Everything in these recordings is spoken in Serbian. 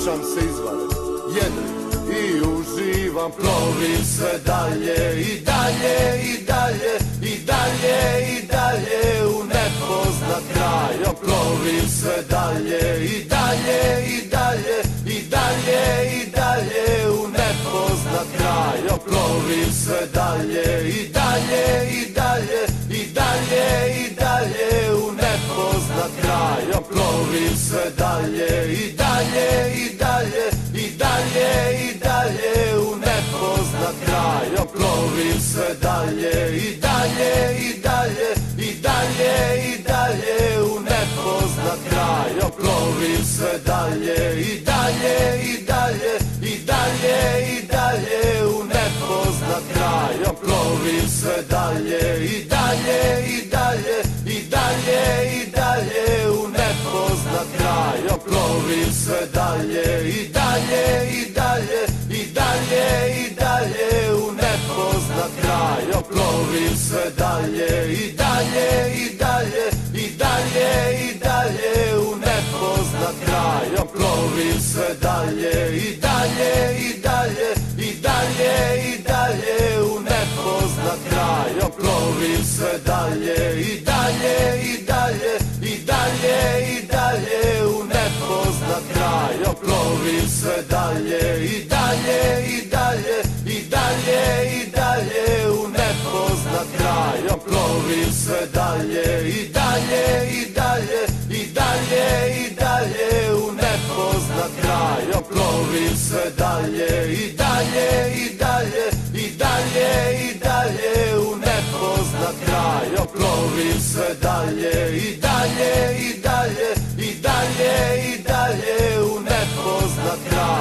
osjećam se izvanredno, jedem i uživam, plovim sve dalje i dalje i dalje i dalje i dalje u nepoznat kraj. Plovim sve dalje i dalje i dalje i dalje i dalje u nepoznat kraj. Plovim sve dalje i dalje i dalje i dalje i dalje u nepoznat kraj. Plovim sve dalje i dalje i dalje i dalje i dalje u nepoznat kraj. Plovim sve dalje i dalje i dalje i dalje i dalje u nepoznat kraj. Plovim sve dalje i dalje i dalje i dalje i dalje u nepoznat kraj. Plovim sve dalje i dalje i dalje i dalje i dalje u nepoznat kraj. Plovim sve dalje i dalje i dalje i dalje i dalje u nepoznat kraj. Plovim sve dalje i dalje i dalje i dalje i dalje u nepoznat kraj. Plovim sve dalje i dalje i dalje i dalje i dalje u nepoznat kraj. Plovim sve dalje i dalje i dalje i dalje i dalje u nepoznat kraj. Plovim sve dalje i dalje i dalje i dalje i dalje u nepoznat kraj. Plovim sve dalje i dalje i dalje i dalje i dalje u nepoznat kraj. Plovim sve dalje i dalje i dalje i dalje i dalje u nepoznat kraj. Plovim sve dalje i dalje i dalje i dalje i dalje u nepoznat kraj.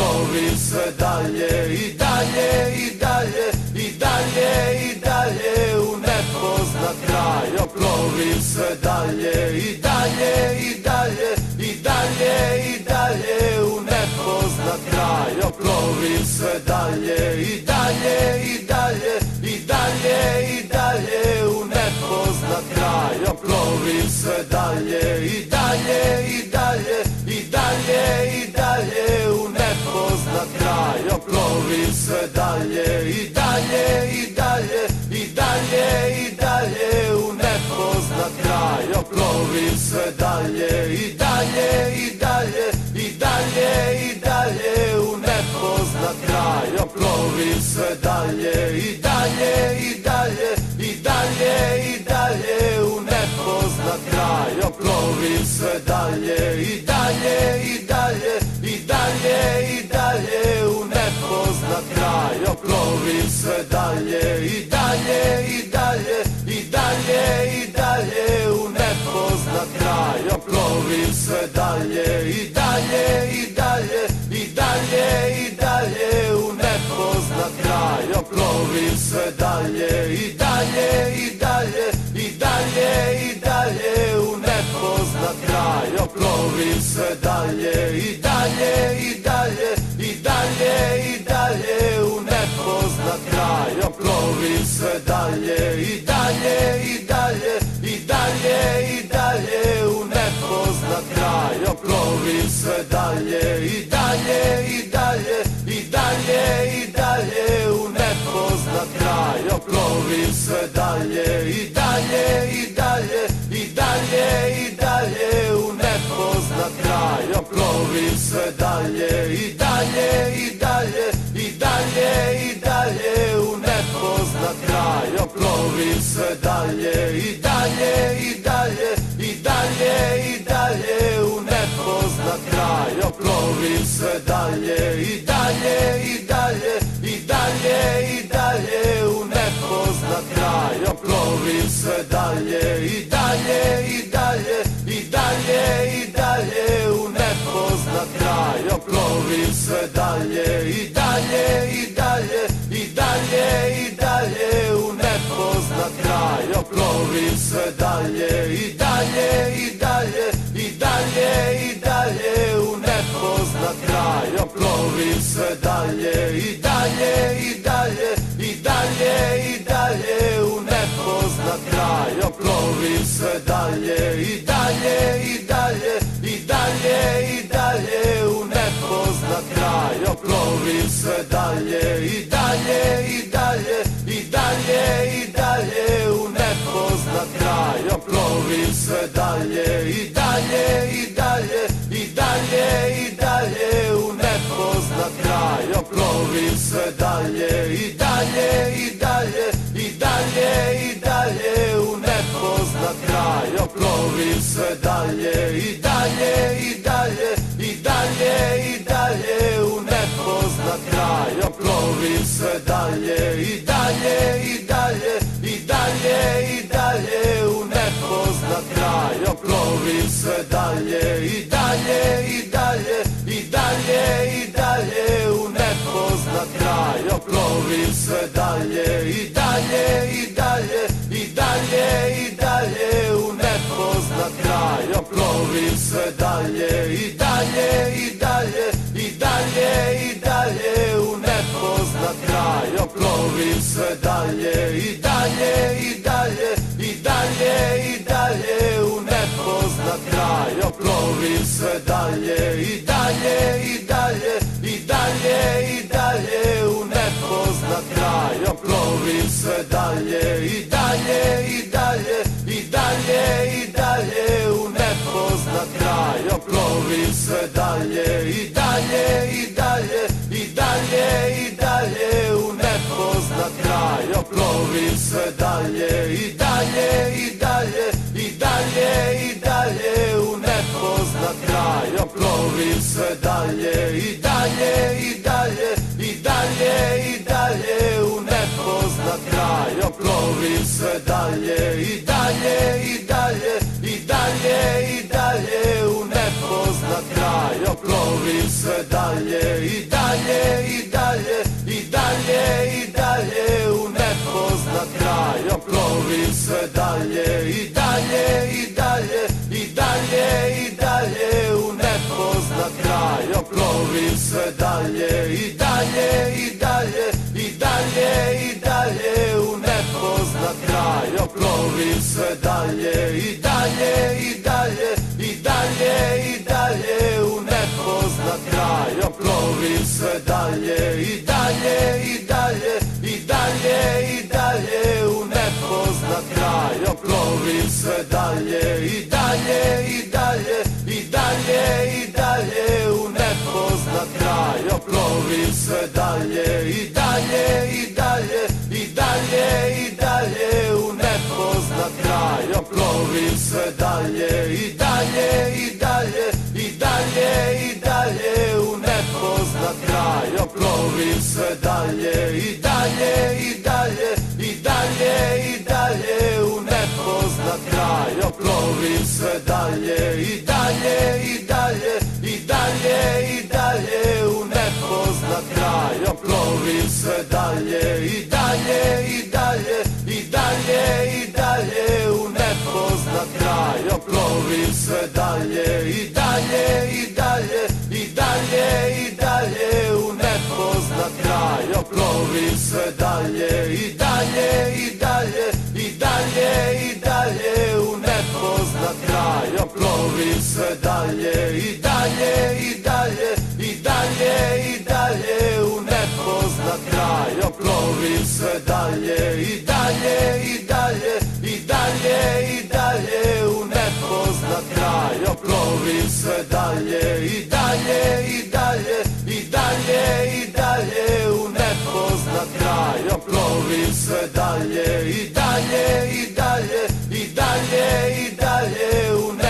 Plovim sve dalje i dalje i dalje i dalje i dalje u nepoznat kraj. Plovim sve dalje i dalje i dalje i dalje i dalje u nepoznat kraj. Plovim sve dalje i dalje i dalje i dalje i dalje u nepoznat kraj. Plovim sve dalje i dalje i dalje i dalje i dalje u nepoznat kraj. Plovim sve dalje i dalje i dalje i dalje i dalje u nepoznat kraj. Plovim sve dalje i dalje i dalje i dalje i dalje u nepoznat kraj. Plovim sve dalje i dalje i dalje i dalje i dalje u nepoznat kraj. Plovim sve dalje i dalje i dalje i dalje i dalje u nepoznat kraj. Plovim sve dalje i dalje i dalje i dalje i dalje u nepoznat kraj. Plovim sve dalje i dalje i dalje i dalje i dalje u nepoznat kraj. Plovim sve dalje i dalje i dalje i dalje i dalje u nepoznat kraj. Plovim sve dalje i dalje i dalje i dalje i dalje u nepoznat kraj. Plovim sve dalje i dalje i dalje i dalje i dalje u nepoznat kraj. Plovim sve dalje i dalje i dalje i dalje i dalje u nepoznat kraj. Plovim sve dalje i dalje i dalje i dalje i dalje u nepoznat kraj. Plovim sve dalje i dalje i dalje i dalje i dalje u nepoznat kraj. Plovim sve dalje i dalje i dalje i dalje i dalje u nepoznat kraj. Plovim sve dalje i dalje i dalje i dalje i dalje u nepoznat kraj. Plovim sve dalje i dalje i dalje i dalje i dalje u nepoznat kraj. Plovim sve dalje i dalje i dalje i dalje i dalje u nepoznat kraj. Plovim sve dalje i dalje i dalje i dalje i dalje u nepoznat kraj. Plovim sve dalje i dalje i dalje i dalje i dalje u nepoznat kraj. Plovim sve dalje i dalje i dalje i dalje i dalje u nepoznat sve dalje i dalje i dalje i dalje i dalje u nepoznat kraj. Ja plovim sve dalje i dalje i dalje i dalje i dalje u nepoznat kraj. Ja plovim sve dalje i dalje i dalje i dalje i dalje u nepoznat kraj. Ja plovim sve dalje i dalje i dalje i dalje i dalje u nepoznat kraj. Ja plovim sve dalje i dalje i dalje i dalje i dalje u nepoznat kraj. Ja plovim sve dalje i dalje i dalje i dalje i dalje u nepoznat kraj. Ja plovim sve dalje i dalje i dalje i dalje i dalje u nepoznat kraj. Ja plovim sve dalje i dalje i dalje i dalje i dalje u nepoznat kraj. Ja plovim sve dalje i dalje i dalje i dalje i dalje u nepoznat kraj. Ja plovim sve dalje i dalje i dalje i dalje i dalje u nepoznat kraj. Ja plovim sve dalje i dalje i dalje i dalje i dalje u nepoznat kraj. Ja plovim sve dalje i dalje i dalje i dalje i dalje u nepoznat kraj. Ja plovim sve dalje i dalje i dalje i dalje i dalje u nepoznat kraj. Ja plovim sve dalje i dalje i dalje i dalje i dalje u nepoznat kraj. Ja plovim sve dalje i dalje i dalje i dalje i dalje u nepoznat kraj. Ja plovim sve dalje i dalje i dalje i dalje i dalje u nepoznat kraj. Ja plovim sve dalje i dalje i dalje i dalje i dalje u nepoznat kraj. Ja plovim sve dalje i dalje i dalje i dalje i dalje u nepoznat kraj. Ja plovim sve dalje i dalje i dalje i dalje i dalje u nepoznat kraj. Ja plovim sve dalje i dalje i dalje i dalje i dalje u nepoznat kraj. Ja plovim sve dalje i dalje i dalje i dalje i dalje u nepoznat kraj. Ja plovim sve dalje i dalje i dalje i dalje i dalje u nepoznat kraj. Ja plovim sve dalje i dalje i dalje i dalje i dalje u nepoznat kraj. Ja plovim sve dalje i dalje i dalje i dalje i dalje u nepoznat kraj. Ja plovim sve dalje i dalje i dalje i dalje i dalje u nepoznat kraj. Ja plovim sve dalje i dalje i dalje i dalje i dalje u nepoznat kraj. Ja plovim sve dalje i dalje i dalje i dalje i dalje u nepoznat kraj. Ja plovim sve dalje i dalje i dalje i dalje i dalje u nepoznat kraj. Ja plovim sve dalje i dalje i dalje i dalje i dalje u nepoznat kraj. Ja plovim sve dalje i dalje i dalje i dalje i dalje u nepoznat kraj. Ja plovim sve dalje i dalje i dalje i dalje i dalje u nepoznat kraj. Ja plovim sve dalje i dalje i dalje i dalje i dalje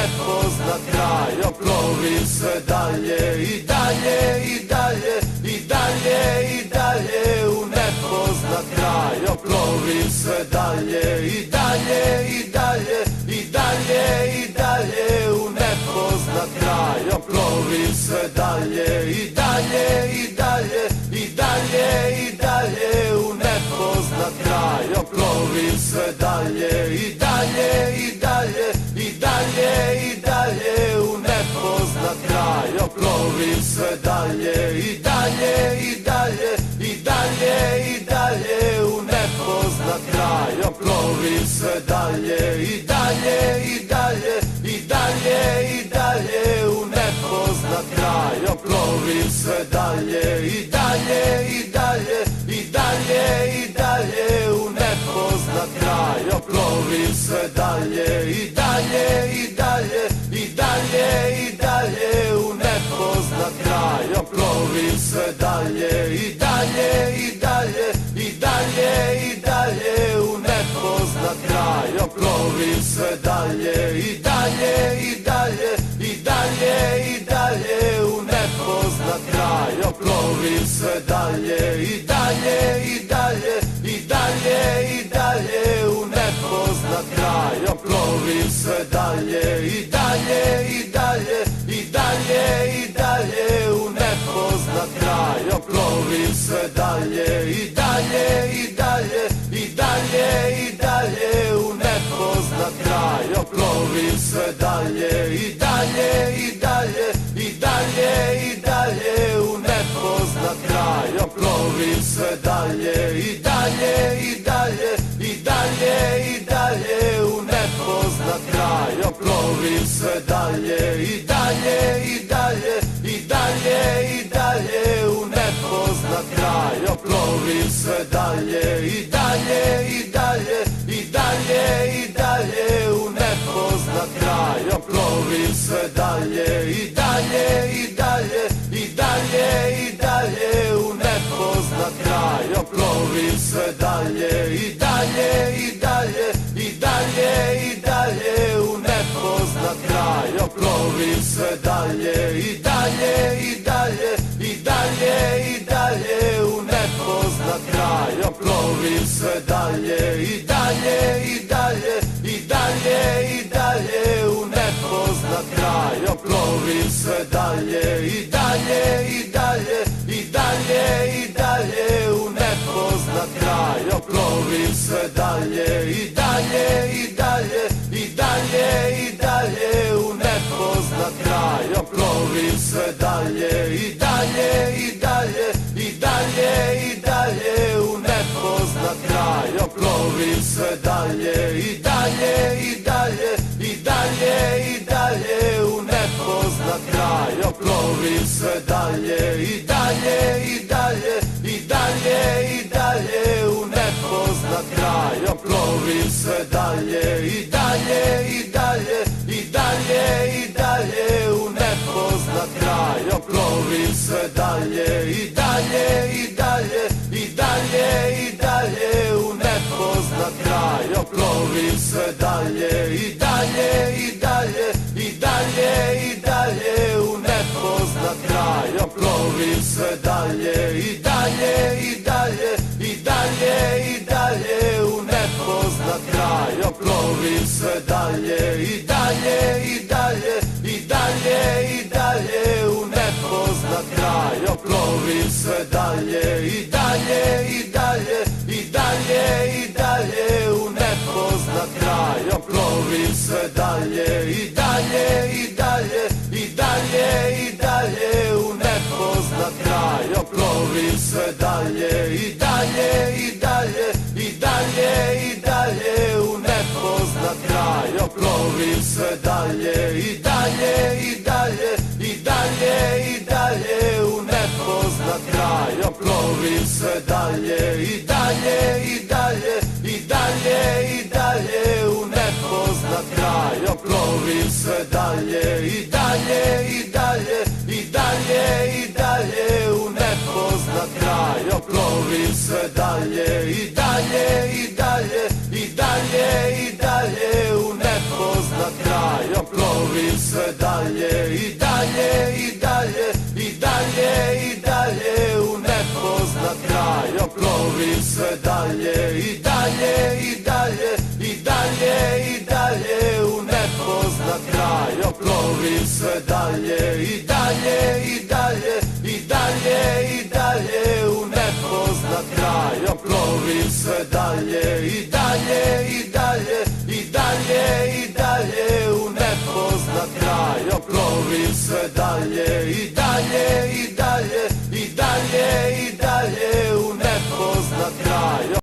u nepoznat kraj. Ja plovim sve dalje i dalje i dalje i dalje i dalje u nepoznat kraj. Ja plovim sve dalje i dalje i dalje i dalje i dalje u nepoznat kraj. Ja plovim sve dalje i dalje i dalje i dalje i dalje u nepoznat kraj. Ja plovim sve dalje i dalje i dalje i dalje i dalje u nepoznat kraj. Ja plovim sve dalje i dalje i dalje i dalje i dalje u nepoznat kraj. Ja plovim sve dalje i dalje i dalje i dalje i dalje u nepoznat kraj. Ja plovim plovim sve dalje i dalje i dalje i dalje i dalje u nepoznat kraj. Ja plovim sve dalje i dalje i dalje i dalje i dalje u nepoznat kraj. Ja plovim sve dalje i dalje i dalje i dalje i dalje u nepoznat kraj. Ja plovim sve dalje i dalje i dalje i dalje i dalje u nepoznat kraj. Ja plovim sve dalje i dalje i dalje i dalje i dalje u nepoznat kraj. Ja plovim sve dalje i dalje i dalje i dalje i dalje u nepoznat kraj. Ja plovim sve dalje i dalje i dalje i dalje i dalje u nepoznat kraj. Ja plovim sve dalje i dalje i dalje i dalje i dalje u nepoznat kraj. Ja plovim sve dalje i dalje i dalje i dalje i dalje u nepoznat kraj. Ja plovim sve dalje i dalje i dalje i dalje i dalje u nepoznat kraj. Ja plovim sve dalje i dalje i dalje i dalje i dalje u nepoznat kraj. Ja plovim sve dalje i dalje i dalje i dalje i dalje u nepoznat kraj. Ja plovim sve dalje i dalje i dalje i dalje i dalje u nepoznat kraj. Ja plovim sve dalje i dalje i dalje i dalje i dalje u nepoznat kraj. Ja plovim sve dalje i dalje i dalje i dalje i dalje u nepoznat kraj. Ja plovim sve dalje i dalje i dalje i dalje i dalje u nepoznat kraj. Ja plovim sve dalje i dalje i dalje i dalje i dalje u nepoznat kraj. Ja plovim sve dalje i dalje i dalje i dalje i dalje u nepoznat kraj. Ja plovim sve dalje i dalje i dalje i dalje i dalje u nepoznat kraj. Ja plovim sve dalje i dalje i dalje i dalje i dalje u nepoznat kraj. Ja plovim sve dalje i dalje i dalje i dalje i dalje u nepoznat kraj. Ja plovim sve dalje i dalje i dalje i dalje i dalje u nepoznat kraj. Ja plovim sve dalje i dalje i dalje i dalje i dalje u nepoznat kraj. Ja plovim sve dalje i dalje i dalje i dalje i dalje u nepoznat kraj. Ja plovim sve dalje i dalje i dalje i dalje i dalje u nepoznat kraj. Ja plovim sve dalje i dalje i dalje i dalje i dalje u nepoznat kraj. Ja plovim sve dalje i dalje i dalje i dalje i dalje u nepoznat kraj. Ja plovim sve dalje i dalje i dalje i dalje i dalje u nepoznat kraj. Ja plovim sve dalje i dalje i dalje i dalje i dalje u nepoznat kraj. Ja plovim sve dalje i dalje i dalje i dalje i dalje u nepoznat kraj. Ja plovim sve dalje i dalje i dalje i dalje i dalje u nepoznat kraj. Ja plovim sve dalje i dalje i dalje i dalje i dalje u nepoznat kraj. Ja plovim sve dalje i dalje i dalje i dalje i dalje u nepoznat kraj. Ja plovim sve dalje i dalje i dalje i dalje i dalje u nepoznat kraj. Ja plovim sve dalje i dalje i dalje i dalje i dalje u nepoznat kraj. Ja plovim sve dalje i dalje i dalje i dalje i dalje u nepoznat kraj. Ja plovim sve dalje i dalje i dalje